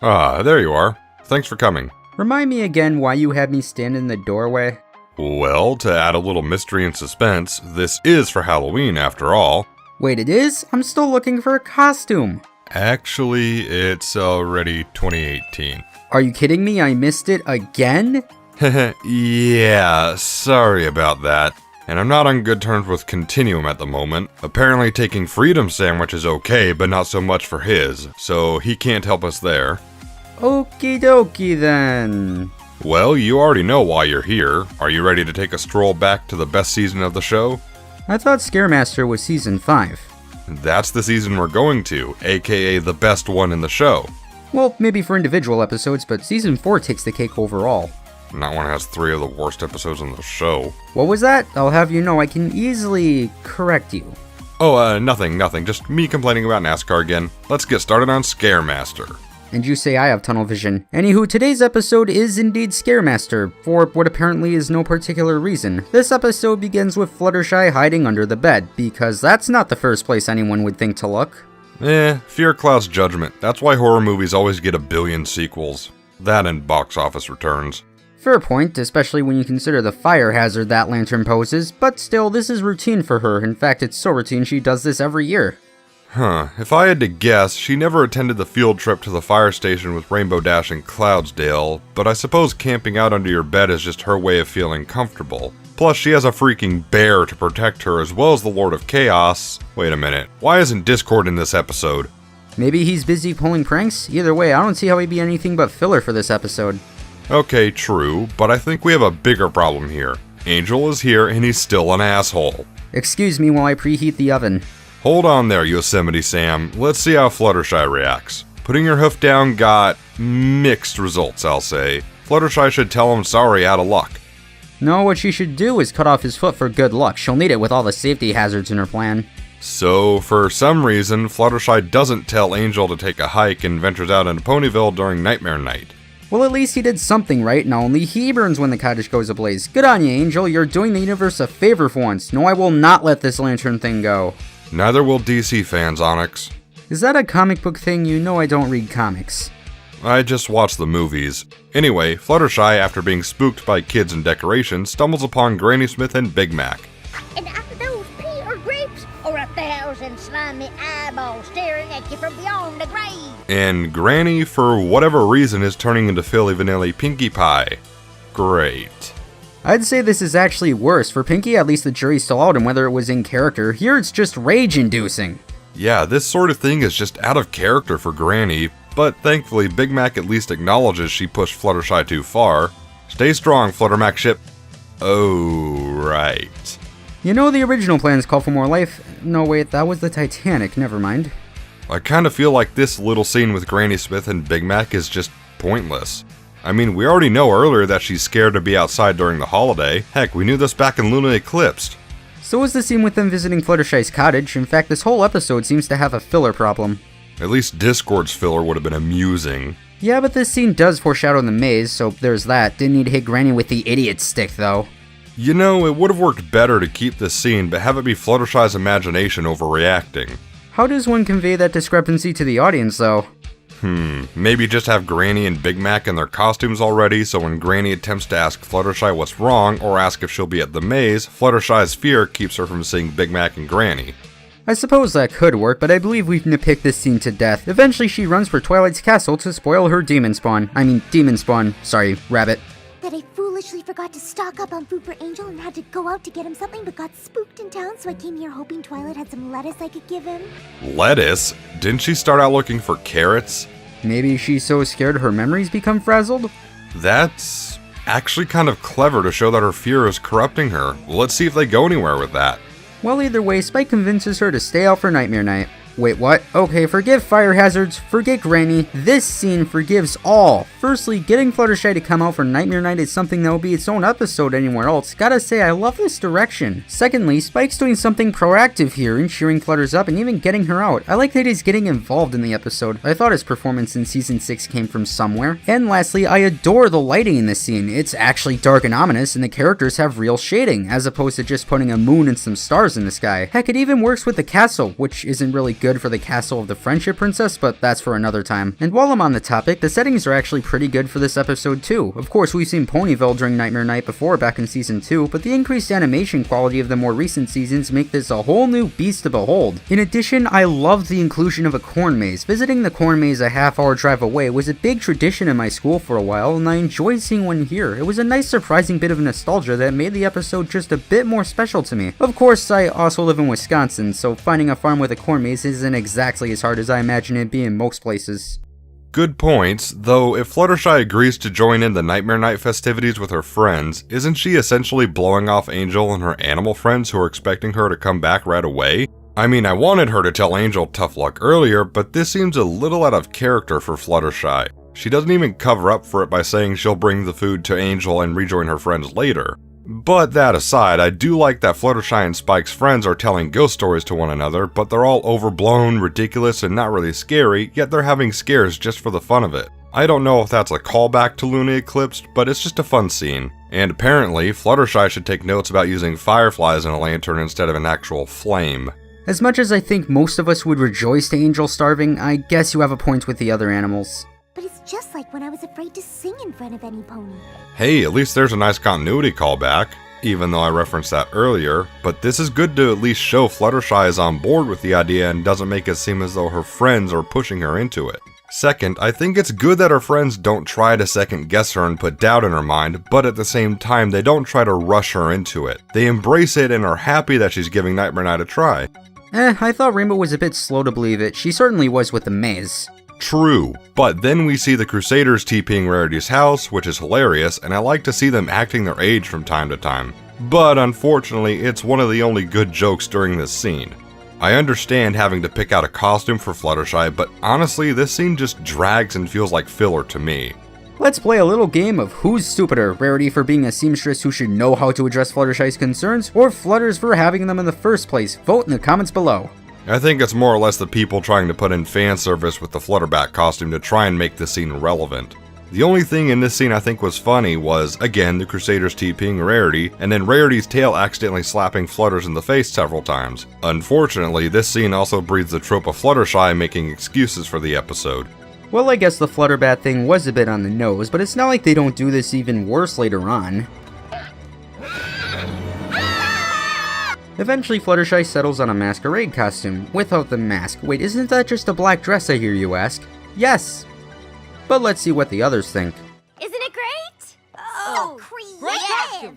Ah, there you are. Thanks for coming. Remind me again why you had me stand in the doorway? Well, to add a little mystery and suspense, this is for Halloween after all. Wait, it is? I'm still looking for a costume. Actually, it's already 2018. Are you kidding me? I missed it again? Yeah, sorry about that. And I'm not on good terms with Continuum at the moment. Apparently taking Freedom Sandwich is okay, but not so much for his, so he can't help us there. Okie dokie then. Well, you already know why you're here. Are you ready to take a stroll back to the best season of the show? I thought Scaremaster was season 5. That's the season we're going to, aka the best one in the show. Well, maybe for individual episodes, but season 4 takes the cake overall. And that one has 3 of the worst episodes in the show. What was that? I'll have you know I can easily correct you. Oh, nothing. Just me complaining about NASCAR again. Let's get started on Scaremaster. And you say I have tunnel vision. Anywho, today's episode is indeed Scaremaster, for what apparently is no particular reason. This episode begins with Fluttershy hiding under the bed, because that's not the first place anyone would think to look. Fear clouds judgment. That's why horror movies always get a billion sequels. That and box office returns. Fair point, especially when you consider the fire hazard that lantern poses, but still, this is routine for her. In fact, it's so routine she does this every year. If I had to guess, she never attended the field trip to the fire station with Rainbow Dash and Cloudsdale, but I suppose camping out under your bed is just her way of feeling comfortable. Plus, she has a freaking bear to protect her as well as the Lord of Chaos. Wait a minute, why isn't Discord in this episode? Maybe he's busy pulling pranks? Either way, I don't see how he'd be anything but filler for this episode. Okay, true, but I think we have a bigger problem here. Angel is here and he's still an asshole. Excuse me while I preheat the oven. Hold on there, Yosemite Sam. Let's see how Fluttershy reacts. Putting her hoof down got mixed results, I'll say. Fluttershy should tell him sorry out of luck. No, what she should do is cut off his foot for good luck. She'll need it with all the safety hazards in her plan. So, for some reason, Fluttershy doesn't tell Angel to take a hike and ventures out into Ponyville during Nightmare Night. Well, at least he did something right, and only he burns when the cottage goes ablaze. Good on you, Angel. You're doing the universe a favor for once. No, I will not let this lantern thing go. Neither will DC fans, Onyx. Is that a comic book thing? You know I don't read comics. I just watch the movies. Anyway, Fluttershy, after being spooked by kids and decorations, stumbles upon Granny Smith and Big Mac. And are those pea or grapes, or 1,000 slimy eyeballs staring at you from beyond the grave? And Granny, for whatever reason, is turning into Filli Vanilli Pinkie Pie. Great. I'd say this is actually worse. For Pinkie, at least the jury's still out on whether it was in character. Here it's just rage-inducing. Yeah, this sort of thing is just out of character for Granny, but thankfully Big Mac at least acknowledges she pushed Fluttershy too far. Stay strong, Fluttermac ship. Oh, right. You know the original plans call for more life? No, wait, that was the Titanic, never mind. I kinda feel like this little scene with Granny Smith and Big Mac is just pointless. I mean, we already know earlier that she's scared to be outside during the holiday. Heck, we knew this back in Luna Eclipsed. So was the scene with them visiting Fluttershy's cottage. In fact, this whole episode seems to have a filler problem. At least Discord's filler would have been amusing. Yeah, but this scene does foreshadow the maze, so there's that. Didn't need to hit Granny with the idiot stick, though. You know, it would have worked better to keep this scene, but have it be Fluttershy's imagination overreacting. How does one convey that discrepancy to the audience, though? Maybe just have Granny and Big Mac in their costumes already, so when Granny attempts to ask Fluttershy what's wrong, or ask if she'll be at the maze, Fluttershy's fear keeps her from seeing Big Mac and Granny. I suppose that could work, but I believe we've nitpicked this scene to death. Eventually she runs for Twilight's castle to spoil her demon spawn. Sorry, rabbit. That I foolishly forgot to stock up on food for Angel and had to go out to get him something but got spooked in town, so I came here hoping Twilight had some lettuce I could give him. Lettuce? Didn't she start out looking for carrots? Maybe she's so scared her memories become frazzled? That's actually kind of clever to show that her fear is corrupting her. Let's see if they go anywhere with that. Well, either way, Spike convinces her to stay out for Nightmare Night. Wait, what? Okay, forgive fire hazards, forget Granny. This scene forgives all. Firstly, getting Fluttershy to come out for Nightmare Night is something that will be its own episode anywhere else. Gotta say, I love this direction. Secondly, Spike's doing something proactive here in cheering Flutters up and even getting her out. I like that he's getting involved in the episode. I thought his performance in Season 6 came from somewhere. And lastly, I adore the lighting in this scene. It's actually dark and ominous, and the characters have real shading, as opposed to just putting a moon and some stars in the sky. Heck, it even works with the castle, which isn't really good for the castle of the Friendship Princess, but that's for another time. And while I'm on the topic, the settings are actually pretty good for this episode too. Of course, we've seen Ponyville during Nightmare Night before back in Season 2, but the increased animation quality of the more recent seasons make this a whole new beast to behold. In addition, I loved the inclusion of a corn maze. Visiting the corn maze a half-hour drive away was a big tradition in my school for a while, and I enjoyed seeing one here. It was a nice surprising bit of nostalgia that made the episode just a bit more special to me. Of course, I also live in Wisconsin, so finding a farm with a corn maze isn't exactly as hard as I imagine it being in most places. Good points, though if Fluttershy agrees to join in the Nightmare Night festivities with her friends, isn't she essentially blowing off Angel and her animal friends who are expecting her to come back right away? I mean, I wanted her to tell Angel tough luck earlier, but this seems a little out of character for Fluttershy. She doesn't even cover up for it by saying she'll bring the food to Angel and rejoin her friends later. But that aside, I do like that Fluttershy and Spike's friends are telling ghost stories to one another, but they're all overblown, ridiculous, and not really scary, yet they're having scares just for the fun of it. I don't know if that's a callback to Luna Eclipsed, but it's just a fun scene. And apparently, Fluttershy should take notes about using fireflies in a lantern instead of an actual flame. As much as I think most of us would rejoice to Angel starving, I guess you have a point with the other animals. But it's just like when I was afraid to sing in front of any pony. Hey, at least there's a nice continuity callback, even though I referenced that earlier, but this is good to at least show Fluttershy is on board with the idea and doesn't make it seem as though her friends are pushing her into it. Second, I think it's good that her friends don't try to second guess her and put doubt in her mind, but at the same time they don't try to rush her into it. They embrace it and are happy that she's giving Nightmare Night a try. I thought Rainbow was a bit slow to believe it. She certainly was with the maze. True, but then we see the Crusaders TPing Rarity's house, which is hilarious, and I like to see them acting their age from time to time. But unfortunately, it's one of the only good jokes during this scene. I understand having to pick out a costume for Fluttershy, but honestly, this scene just drags and feels like filler to me. Let's play a little game of who's stupider, Rarity for being a seamstress who should know how to address Fluttershy's concerns, or Flutters for having them in the first place. Vote in the comments below. I think it's more or less the people trying to put in fan service with the Flutterbat costume to try and make this scene relevant. The only thing in this scene I think was funny was, again, the Crusaders TPing Rarity, and then Rarity's tail accidentally slapping Flutters in the face several times. Unfortunately, this scene also breeds the trope of Fluttershy making excuses for the episode. Well, I guess the Flutterbat thing was a bit on the nose, but it's not like they don't do this even worse later on. Eventually, Fluttershy settles on a masquerade costume, without the mask. Wait, isn't that just a black dress, I hear you ask? Yes! But let's see what the others think. Isn't it great? Oh, creative!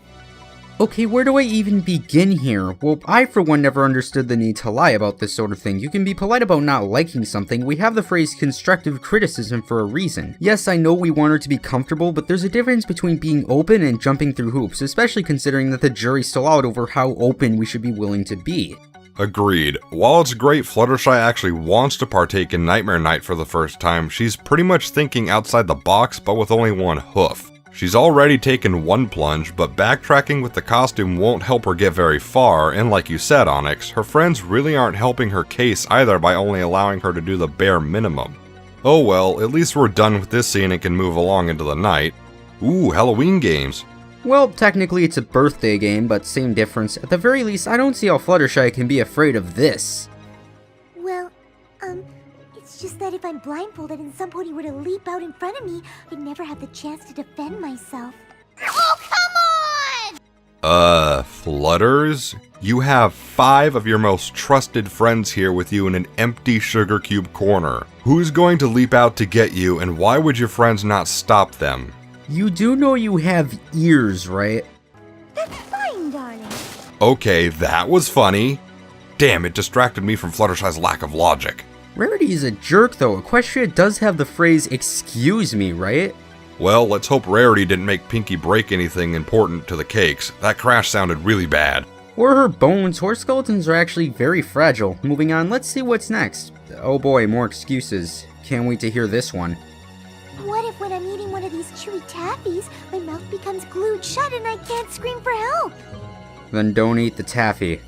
Okay, where do I even begin here? Well, I for one never understood the need to lie about this sort of thing. You can be polite about not liking something. We have the phrase constructive criticism for a reason. Yes, I know we want her to be comfortable, but there's a difference between being open and jumping through hoops, especially considering that the jury's still out over how open we should be willing to be. Agreed. While it's great Fluttershy actually wants to partake in Nightmare Night for the first time, she's pretty much thinking outside the box, but with only one hoof. She's already taken one plunge, but backtracking with the costume won't help her get very far, and like you said, Onyx, her friends really aren't helping her case either by only allowing her to do the bare minimum. Oh well, at least we're done with this scene and can move along into the night. Ooh, Halloween games. Well, technically it's a birthday game, but same difference. At the very least, I don't see how Fluttershy can be afraid of this. Well, it's just that if I'm blindfolded and somebody were to leap out in front of me, I'd never have the chance to defend myself. Oh, come on! Flutters? You have 5 of your most trusted friends here with you in an empty sugar cube corner. Who's going to leap out to get you, and why would your friends not stop them? You do know you have ears, right? That's fine, darling. Okay, that was funny. Damn, it distracted me from Fluttershy's lack of logic. Rarity is a jerk though. Equestria does have the phrase, excuse me, right? Well, let's hope Rarity didn't make Pinky break anything important to the cakes. That crash sounded really bad. Or her bones. Horse skeletons are actually very fragile. Moving on, let's see what's next. Oh boy, more excuses. Can't wait to hear this one. What if when I'm eating one of these chewy taffies, my mouth becomes glued shut and I can't scream for help? Then don't eat the taffy.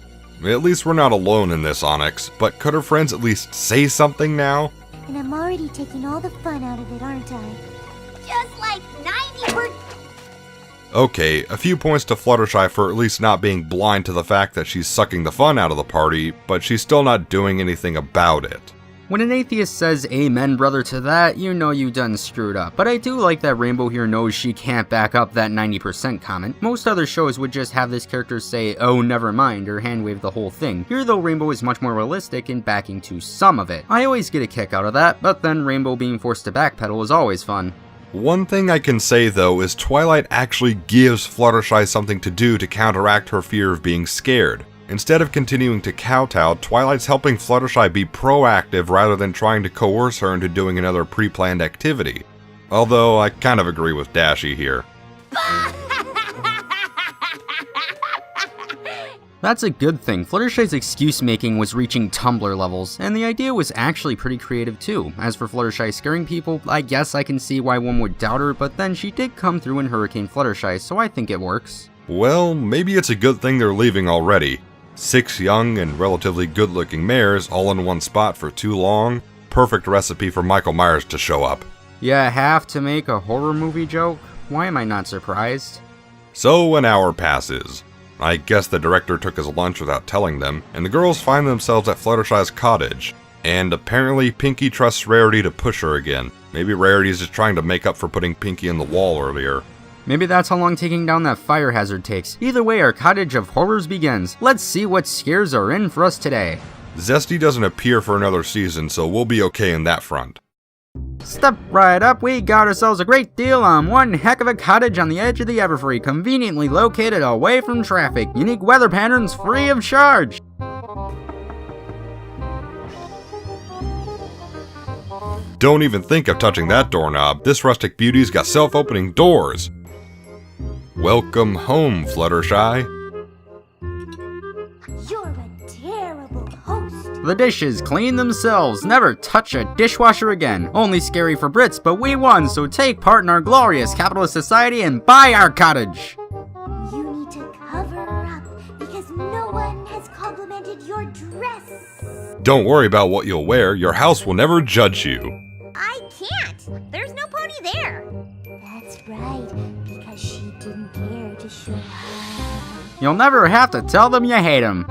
At least we're not alone in this, Onyx, but could her friends at least say something now? And I'm already taking all the fun out of it, aren't I? Just like 90%. Okay, a few points to Fluttershy for at least not being blind to the fact that she's sucking the fun out of the party, but she's still not doing anything about it. When an atheist says amen brother to that, you know you done screwed up, but I do like that Rainbow here knows she can't back up that 90% comment. Most other shows would just have this character say, oh never mind, or hand wave the whole thing. Here though, Rainbow is much more realistic in backing to some of it. I always get a kick out of that, but then Rainbow being forced to backpedal is always fun. One thing I can say though is Twilight actually gives Fluttershy something to do to counteract her fear of being scared. Instead of continuing to kowtow, Twilight's helping Fluttershy be proactive rather than trying to coerce her into doing another pre-planned activity. Although, I kind of agree with Dashy here. That's a good thing. Fluttershy's excuse making was reaching Tumblr levels, and the idea was actually pretty creative too. As for Fluttershy scaring people, I guess I can see why one would doubt her, but then she did come through in Hurricane Fluttershy, so I think it works. Well, maybe it's a good thing they're leaving already. 6 young and relatively good-looking mares all in one spot for too long. Perfect recipe for Michael Myers to show up. You have to make a horror movie joke? Why am I not surprised? So an hour passes. I guess the director took his lunch without telling them, and the girls find themselves at Fluttershy's cottage. And apparently Pinky trusts Rarity to push her again. Maybe Rarity's just trying to make up for putting Pinky in the wall earlier. Maybe that's how long taking down that fire hazard takes. Either way, our cottage of horrors begins. Let's see what scares are in for us today. Zesty doesn't appear for another season, so we'll be okay in that front. Step right up, we got ourselves a great deal on one heck of a cottage on the edge of the Everfree, conveniently located away from traffic. Unique weather patterns free of charge. Don't even think of touching that doorknob. This rustic beauty's got self-opening doors. Welcome home, Fluttershy. You're a terrible host. The dishes clean themselves. Never touch a dishwasher again. Only scary for Brits, but we won, so take part in our glorious capitalist society and buy our cottage. You need to cover up because no one has complimented your dress. Don't worry about what you'll wear. Your house will never judge you. I can't. There's no pony there. That's right, because she didn't care to show up. You'll never have to tell them you hate them.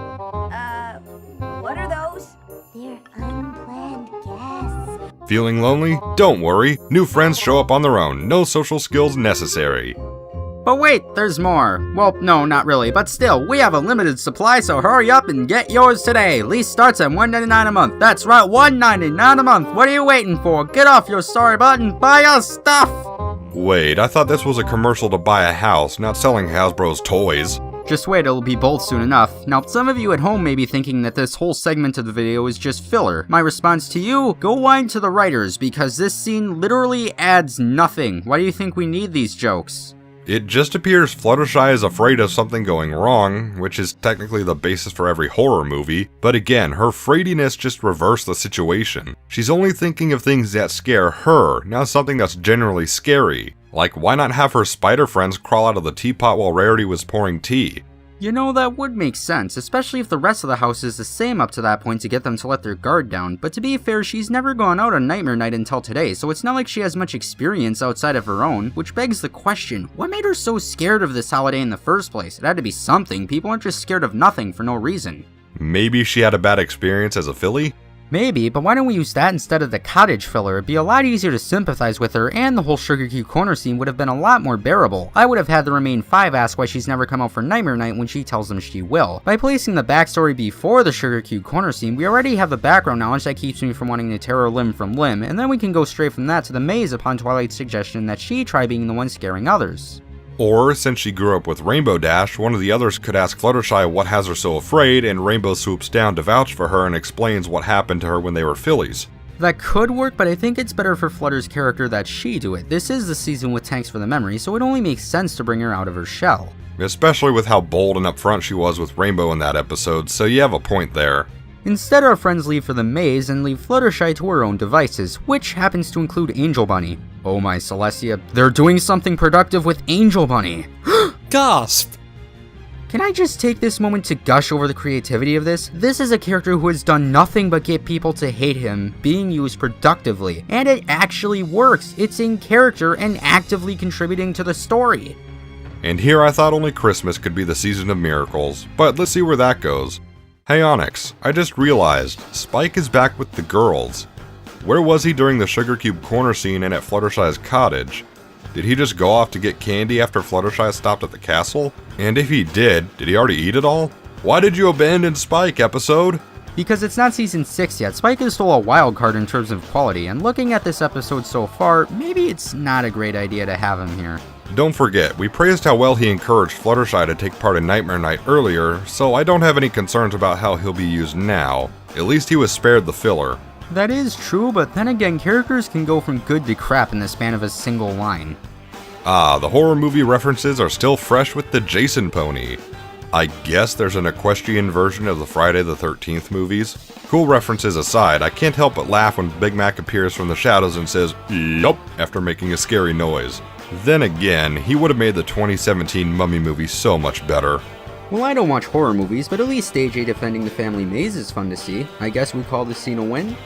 What are those? They're unplanned guests. Feeling lonely? Don't worry. New friends show up on their own. No social skills necessary. But wait, there's more. Well, no, not really, but still, we have a limited supply, so hurry up and get yours today. Lease starts at $1.99 a month. That's right, $1.99 a month. What are you waiting for? Get off your sorry butt and buy us stuff. Wait, I thought this was a commercial to buy a house, not selling Hasbro's toys. Just wait, it'll be both soon enough. Now, some of you at home may be thinking that this whole segment of the video is just filler. My response to you, go whine to the writers, because this scene literally adds nothing. Why do you think we need these jokes? It just appears Fluttershy is afraid of something going wrong, which is technically the basis for every horror movie, but again, her afraidiness just reversed the situation. She's only thinking of things that scare her, not something that's generally scary. Like, why not have her spider friends crawl out of the teapot while Rarity was pouring tea? You know, that would make sense, especially if the rest of the house is the same up to that point to get them to let their guard down, but to be fair, she's never gone out on Nightmare Night until today, so it's not like she has much experience outside of her own, which begs the question, what made her so scared of this holiday in the first place? It had to be something. People aren't just scared of nothing for no reason. Maybe she had a bad experience as a filly? Maybe, but why don't we use that instead of the cottage filler? It'd be a lot easier to sympathize with her, and the whole Sugar Cube Corner scene would have been a lot more bearable. I would have had the Remain 5 ask why she's never come out for Nightmare Night when she tells them she will. By placing the backstory before the Sugar Cube Corner scene, we already have the background knowledge that keeps me from wanting to tear her limb from limb, and then we can go straight from that to the maze upon Twilight's suggestion that she try being the one scaring others. Or, since she grew up with Rainbow Dash, one of the others could ask Fluttershy what has her so afraid, and Rainbow swoops down to vouch for her and explains what happened to her when they were fillies. That could work, but I think it's better for Flutter's character that she do it. This is the season with Thanks for the Memory, so it only makes sense to bring her out of her shell. Especially with how bold and upfront she was with Rainbow in that episode, so you have a point there. Instead, our friends leave for the maze and leave Fluttershy to her own devices, which happens to include Angel Bunny. Oh my Celestia, they're doing something productive with Angel Bunny! Gasp! Can I just take this moment to gush over the creativity of this? This is a character who has done nothing but get people to hate him, being used productively, and it actually works. It's in character and actively contributing to the story. And here I thought only Christmas could be the season of miracles, but let's see where that goes. Hey Onyx, I just realized, Spike is back with the girls. Where was he during the Sugar Cube corner scene and at Fluttershy's cottage? Did he just go off to get candy after Fluttershy stopped at the castle? And if he did he already eat it all? Why did you abandon Spike, episode? Because it's not season 6 yet, Spike is still a wild card in terms of quality, and looking at this episode so far, maybe it's not a great idea to have him here. Don't forget, we praised how well he encouraged Fluttershy to take part in Nightmare Night earlier, so I don't have any concerns about how he'll be used now. At least he was spared the filler. That is true, but then again, characters can go from good to crap in the span of a single line. Ah, the horror movie references are still fresh with the Jason pony. I guess there's an equestrian version of the Friday the 13th movies. Cool references aside, I can't help but laugh when Big Mac appears from the shadows and says, "Yup," after making a scary noise. Then again, he would have made the 2017 Mummy movie so much better. Well, I don't watch horror movies, but at least AJ defending the family maze is fun to see. I guess we call this scene a win?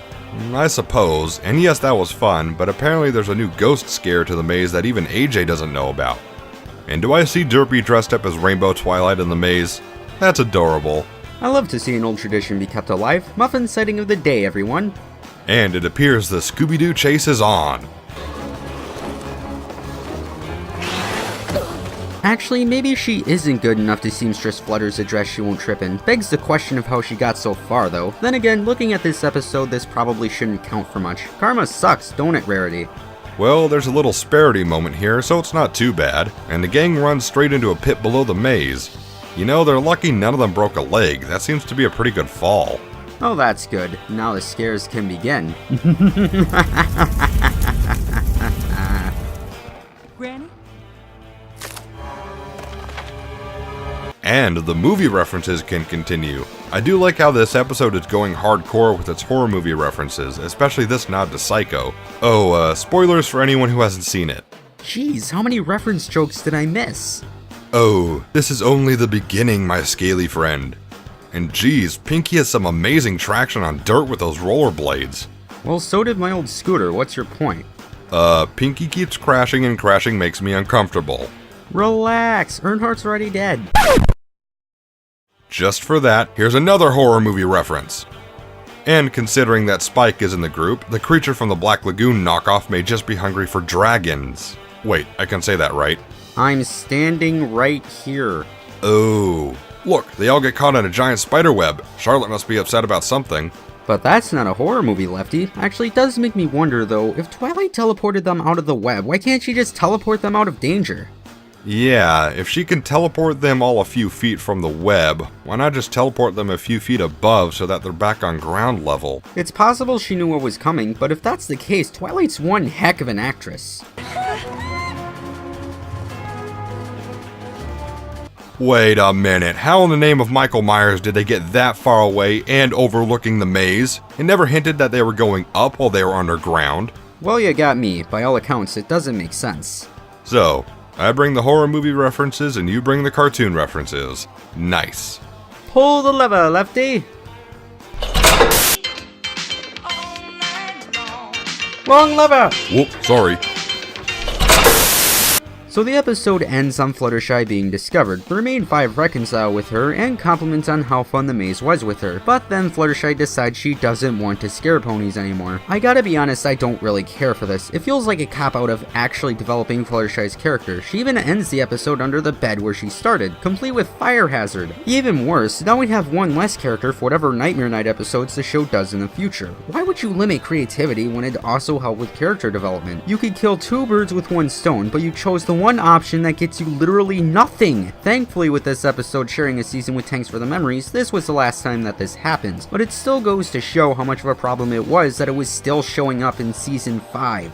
I suppose, and yes, that was fun, but apparently there's a new ghost scare to the maze that even AJ doesn't know about. And do I see Derpy dressed up as Rainbow Twilight in the maze? That's adorable. I love to see an old tradition be kept alive. Muffin sighting of the day, everyone. And it appears the Scooby-Doo chase is on. Actually, maybe she isn't good enough to seamstress Flutter's a dress she won't trip in. Begs the question of how she got so far, though. Then again, looking at this episode, this probably shouldn't count for much. Karma sucks, don't it, Rarity? Well, there's a little Sparity moment here, so it's not too bad, and the gang runs straight into a pit below the maze. You know, they're lucky none of them broke a leg. That seems to be a pretty good fall. Oh, that's good. Now the scares can begin. Granny? And the movie references can continue. I do like how this episode is going hardcore with its horror movie references, especially this nod to Psycho. Oh, spoilers for anyone who hasn't seen it. Jeez, how many reference jokes did I miss? Oh, this is only the beginning, my scaly friend. And geez, Pinky has some amazing traction on dirt with those rollerblades. Well, so did my old scooter, what's your point? Pinky keeps crashing and crashing makes me uncomfortable. Relax, Earnhardt's already dead. Just for that, here's another horror movie reference. And considering that Spike is in the group, the creature from the Black Lagoon knockoff may just be hungry for dragons. Wait, I can say that right. I'm standing right here. Oh, look, they all get caught in a giant spider web. Charlotte must be upset about something. But that's not a horror movie, Lefty. Actually, it does make me wonder, though, if Twilight teleported them out of the web, why can't she just teleport them out of danger? Yeah, if she can teleport them all a few feet from the web, why not just teleport them a few feet above so that they're back on ground level? It's possible she knew what was coming, but if that's the case, Twilight's one heck of an actress. Wait a minute, how in the name of Michael Myers did they get that far away and overlooking the maze? It never hinted that they were going up while they were underground. Well, you got me. By all accounts, it doesn't make sense. So, I bring the horror movie references and you bring the cartoon references. Nice. Pull the lever, Lefty! Wrong lever! Whoop, sorry. So the episode ends on Fluttershy being discovered. The remaining 5 reconcile with her and compliment on how fun the maze was with her, but then Fluttershy decides she doesn't want to scare ponies anymore. I gotta be honest, I don't really care for this. It feels like a cop-out of actually developing Fluttershy's character. She even ends the episode under the bed where she started, complete with fire hazard. Even worse, now we have one less character for whatever Nightmare Night episodes the show does in the future. Why would you limit creativity when it'd also help with character development? You could kill 2 birds with 1 stone, but you chose the one option that gets you literally nothing. Thankfully, with this episode sharing a season with Thanks for the Memories, this was the last time that this happens, but it still goes to show how much of a problem it was that it was still showing up in season 5.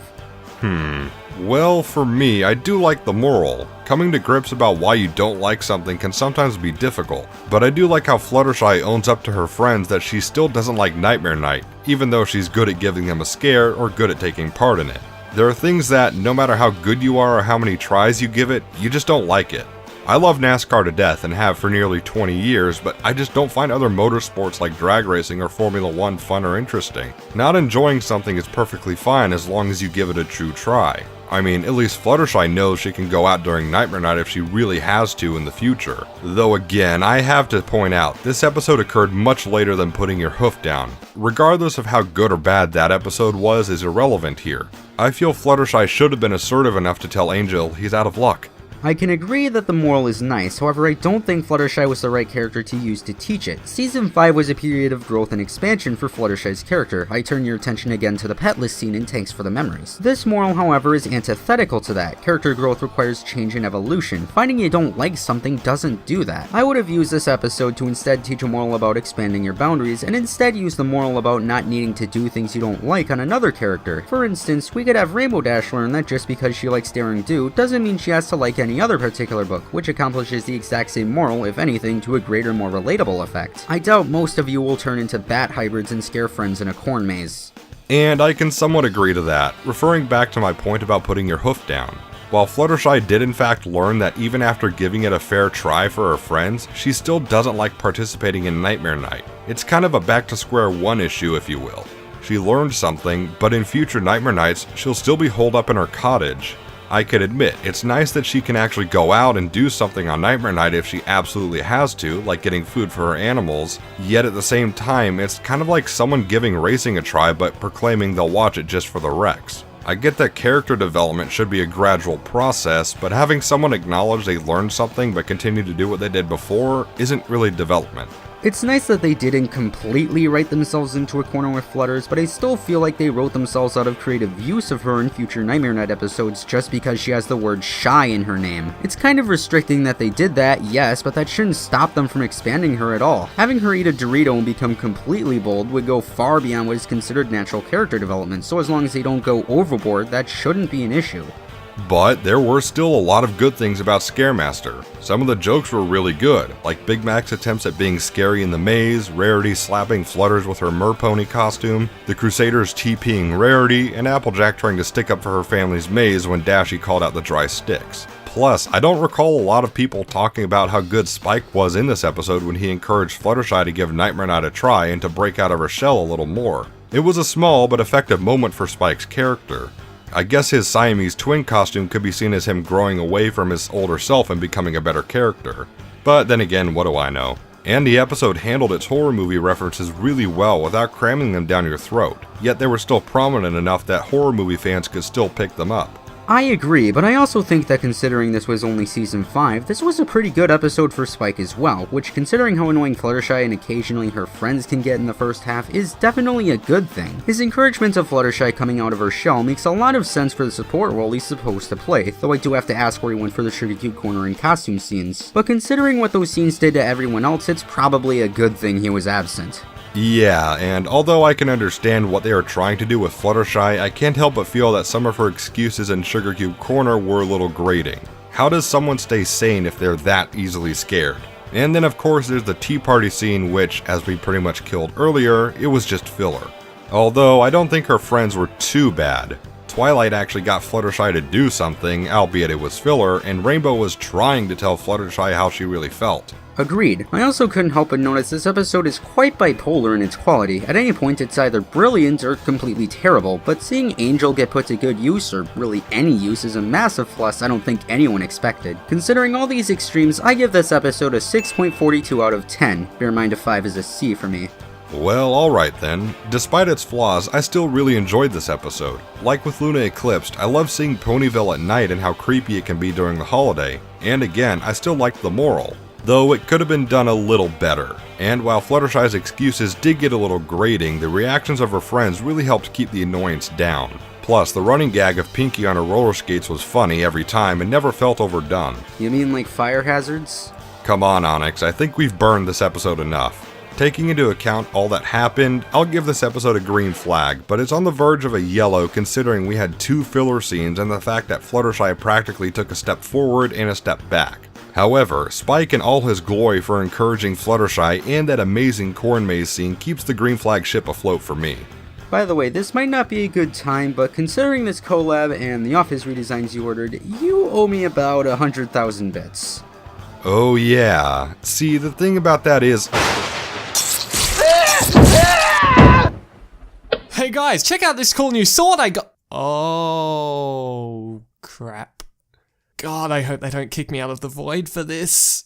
Well, for me, I do like the moral. Coming to grips about why you don't like something can sometimes be difficult, but I do like how Fluttershy owns up to her friends that she still doesn't like Nightmare Night, even though she's good at giving them a scare or good at taking part in it. There are things that, no matter how good you are or how many tries you give it, you just don't like it. I love NASCAR to death and have for nearly 20 years, but I just don't find other motorsports like drag racing or Formula 1 fun or interesting. Not enjoying something is perfectly fine as long as you give it a true try. I mean, at least Fluttershy knows she can go out during Nightmare Night if she really has to in the future. Though again, I have to point out, this episode occurred much later than putting your hoof down. Regardless of how good or bad that episode was is irrelevant here. I feel Fluttershy should have been assertive enough to tell Angel he's out of luck. I can agree that the moral is nice, however I don't think Fluttershy was the right character to use to teach it. Season 5 was a period of growth and expansion for Fluttershy's character. I turn your attention again to the pet list scene in Thanks for the Memories. This moral, however, is antithetical to that. Character growth requires change and evolution. Finding you don't like something doesn't do that. I would have used this episode to instead teach a moral about expanding your boundaries, and instead use the moral about not needing to do things you don't like on another character. For instance, we could have Rainbow Dash learn that just because she likes Daring Do doesn't mean she has to like any other particular book, which accomplishes the exact same moral, if anything, to a greater, more relatable effect. I doubt most of you will turn into bat hybrids and scare friends in a corn maze. And I can somewhat agree to that, referring back to my point about putting your hoof down. While Fluttershy did in fact learn that even after giving it a fair try for her friends, she still doesn't like participating in Nightmare Night. It's kind of a back to square one issue, if you will. She learned something, but in future Nightmare Nights, she'll still be holed up in her cottage. I could admit, it's nice that she can actually go out and do something on Nightmare Night if she absolutely has to, like getting food for her animals, yet at the same time, it's kind of like someone giving racing a try but proclaiming they'll watch it just for the wrecks. I get that character development should be a gradual process, but having someone acknowledge they learned something but continue to do what they did before isn't really development. It's nice that they didn't completely write themselves into a corner with Flutters, but I still feel like they wrote themselves out of creative use of her in future Nightmare Night episodes just because she has the word shy in her name. It's kind of restricting that they did that, yes, but that shouldn't stop them from expanding her at all. Having her eat a Dorito and become completely bold would go far beyond what is considered natural character development, so as long as they don't go overboard, that shouldn't be an issue. But there were still a lot of good things about Scaremaster. Some of the jokes were really good, like Big Mac's attempts at being scary in the maze, Rarity slapping Flutters with her merpony costume, the Crusaders TPing Rarity, and Applejack trying to stick up for her family's maze when Dashy called out the dry sticks. Plus, I don't recall a lot of people talking about how good Spike was in this episode when he encouraged Fluttershy to give Nightmare Night a try and to break out of her shell a little more. It was a small but effective moment for Spike's character. I guess his Siamese twin costume could be seen as him growing away from his older self and becoming a better character. But then again, what do I know? And the episode handled its horror movie references really well without cramming them down your throat, yet they were still prominent enough that horror movie fans could still pick them up. I agree, but I also think that considering this was only Season 5, this was a pretty good episode for Spike as well, which considering how annoying Fluttershy and occasionally her friends can get in the first half is definitely a good thing. His encouragement of Fluttershy coming out of her shell makes a lot of sense for the support role he's supposed to play, though I do have to ask where he went for the Sugar Cube Corner and costume scenes. But considering what those scenes did to everyone else, it's probably a good thing he was absent. Yeah, and although I can understand what they are trying to do with Fluttershy, I can't help but feel that some of her excuses in Sugar Cube Corner were a little grating. How does someone stay sane if they're that easily scared? And then of course there's the tea party scene which, as we pretty much killed earlier, it was just filler. Although I don't think her friends were too bad. Twilight actually got Fluttershy to do something, albeit it was filler, and Rainbow was trying to tell Fluttershy how she really felt. Agreed. I also couldn't help but notice this episode is quite bipolar in its quality. At any point it's either brilliant or completely terrible, but seeing Angel get put to good use, or really any use, is a massive plus I don't think anyone expected. Considering all these extremes, I give this episode a 6.42 out of 10. Bear in mind a 5 is a C for me. Well, alright then. Despite its flaws, I still really enjoyed this episode. Like with Luna Eclipsed, I love seeing Ponyville at night and how creepy it can be during the holiday. And again, I still liked the moral, though it could have been done a little better. And while Fluttershy's excuses did get a little grating, the reactions of her friends really helped keep the annoyance down. Plus, the running gag of Pinky on her roller skates was funny every time and never felt overdone. You mean like fire hazards? Come on, Onyx, I think we've burned this episode enough. Taking into account all that happened, I'll give this episode a green flag, but it's on the verge of a yellow considering we had 2 filler scenes and the fact that Fluttershy practically took a step forward and a step back. However, Spike in all his glory for encouraging Fluttershy and that amazing corn maze scene keeps the green flag ship afloat for me. By the way, this might not be a good time, but considering this collab and the office redesigns you ordered, you owe me about 100,000 bits. Oh yeah. See, the thing about that is... Hey guys, check out this cool new sword I got. Oh. Oh, crap. God, I hope they don't kick me out of the void for this.